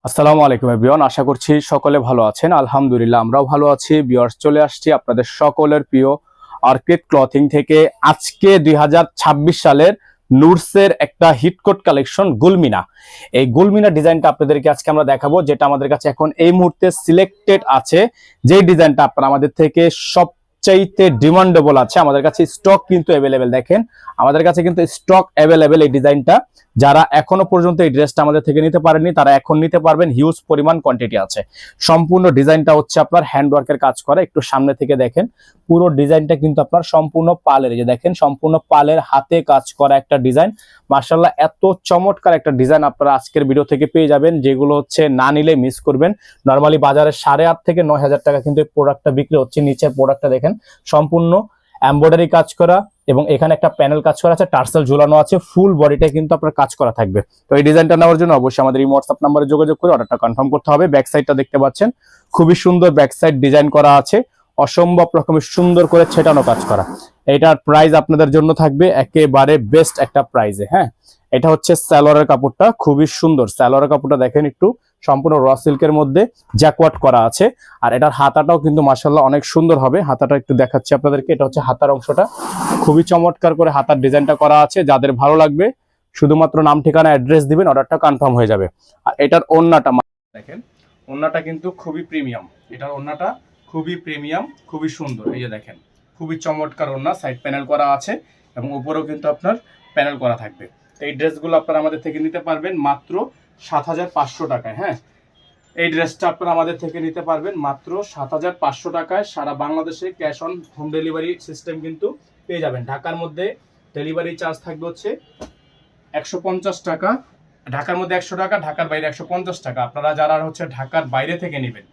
আসসালামু আলাইকুম এভরিওয়ান, আশা করছি সকলে ভালো আছেন। আলহামদুলিল্লাহ আমরাও ভালো আছি। ভিউয়ার্স, চলে আসছি আপনাদের সকলের প্রিয় অর্কিড ক্লথিং থেকে। আজকে 2026 সালের নুরসের একটা হিটকোট কালেকশন গুলমিনা। এই গুলমিনা ডিজাইনটা আপনাদেরকে আজকে আমরা দেখাবো, যেটা আমাদের কাছে এখন এই মুহূর্তে সিলেক্টেড আছে। যেই ডিজাইনটা আপনারা আমাদের থেকে সবচাইতে ডিমান্ডেবল আছে, আমাদের কাছে স্টক কিন্তু অ্যাভেলেবেল। দেখেন আমাদের কাছে কিন্তু স্টক অ্যাভেলেবেল এই ডিজাইনটা। যারা এখনো পর্যন্ত এই ড্রেসটা আমাদের থেকে নিতে পারেননি তারা এখন নিতে পারবেন, হিউজ পরিমাণ কোয়ান্টিটি আছে। সম্পূর্ণ ডিজাইনটা হচ্ছে আপনার হ্যান্ডওয়ার্কের কাজ করা। একটু সামনে থেকে দেখেন, পুরো ডিজাইনটা কিন্তু আপনার সম্পূর্ণ পালের, যে দেখেন সম্পূর্ণ পালের হাতে কাজ করা একটা ডিজাইন। মাশাআল্লাহ, এত চমৎকার একটা ডিজাইন আপনারা আজকের ভিডিও থেকে পেয়ে যাবেন, যেগুলো হচ্ছে না নিলে মিস করবেন। নরমালি বাজারে 8,500 থেকে 9,000 টাকা কিন্তু এই প্রোডাক্টটা বিক্রি হচ্ছে। নিচের প্রোডাক্টটা দেখেন সম্পূর্ণ এমব্রয়ডারি কাজ করা, এবং এখানে একটা প্যানেল কাজ করা আছে, টার্সেল ঝুলানো আছে, ফুল বডিটা কিন্তু আপনার কাজ করা থাকবে। তো এই ডিজাইনটা নেওয়ার জন্য অবশ্যই আমাদের এই হোয়াটসঅ্যাপ নাম্বারে যোগাযোগ করে অর্ডারটা কনফার্ম করতে হবে। ব্যাক সাইডটা দেখতে পাচ্ছেন, খুবই সুন্দর ব্যাক সাইড ডিজাইন করা আছে, অসম্ভব রকমের সুন্দর করে ছেটানো কাজ করা। এটার প্রাইস আপনাদের জন্য থাকবে একেবারে বেস্ট একটা প্রাইসে। হ্যাঁ, এটা হচ্ছে সালোয়ারের কাপড়টা, খুবই সুন্দর সালোয়ারের কাপড়টা দেখেন, একটু সম্পূর্ণ র সিল্কের মধ্যে জ্যাকওয়াট করা আছে। আর এটার হাতাটাও কিন্তু মাশাআল্লাহ অনেক সুন্দর হবে। হাতাটা একটু দেখাচ্ছি আপনাদেরকে, এটা হচ্ছে হাতার অংশটা, খুবই চমৎকার করে হাতার ডিজাইনটা করা আছে। যাদের ভালো লাগবে শুধুমাত্র নাম ঠিকানা অ্যাড্রেস দিবেন, অর্ডারটা কনফার্ম হয়ে যাবে। আর এটার ওড়নাটা দেখেন, ওড়নাটা কিন্তু খুবই প্রিমিয়াম। এটার ওড়নাটা খুবই প্রিমিয়াম, খুবই সুন্দর। এই যে দেখেন, খুবই চমৎকার ওড়না, সাইড প্যানেল করা আছে এবং উপরেও কিন্তু আপনার প্যানেল করা থাকবে। এই ড্রেসগুলো আপনারা আমাদের থেকে নিতে পারবেন মাত্র 7,500 টাকায়। হ্যাঁ, এই ড্রেসটা আপনারা আমাদের থেকে নিতে পারবেন মাত্র 7,500 টাকায়। সারা বাংলাদেশে cash on home delivery system কিন্তু পেয়ে যাবেন। ঢাকার মধ্যে ডেলিভারি চার্জ থাকবে হচ্ছে 150 টাকা, ঢাকার মধ্যে 100 টাকা, ঢাকার বাইরে 150 টাকা। আপনারা যারা হচ্ছে ঢাকার বাইরে থেকে নেবেন,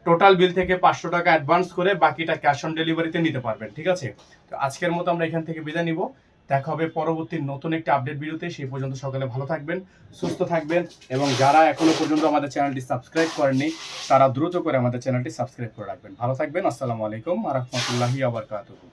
টোটাল বিল থেকে 500 টাকা অ্যাডভান্স করে বাকিটা ক্যাশ অন ডেলিভারিতে নিতে পারবেন। ঠিক আছে, তো আজকের মতো আমরা এখান থেকে বিদায় নিব। দেখা হবে পরবর্তী নতুন একটি আপডেট ভিডিওতে। সেই পর্যন্ত সকলে ভালো থাকবেন, সুস্থ থাকবেন, এবং যারা এখনো পর্যন্ত আমাদের চ্যানেলটি সাবস্ক্রাইব করেননি তারা দ্রুত করে আমাদের চ্যানেলটি সাবস্ক্রাইব করে রাখবেন। ভালো থাকবেন। আসসালামু আলাইকুম ওয়া রাহমাতুল্লাহি ওয়া বারাকাতুহু।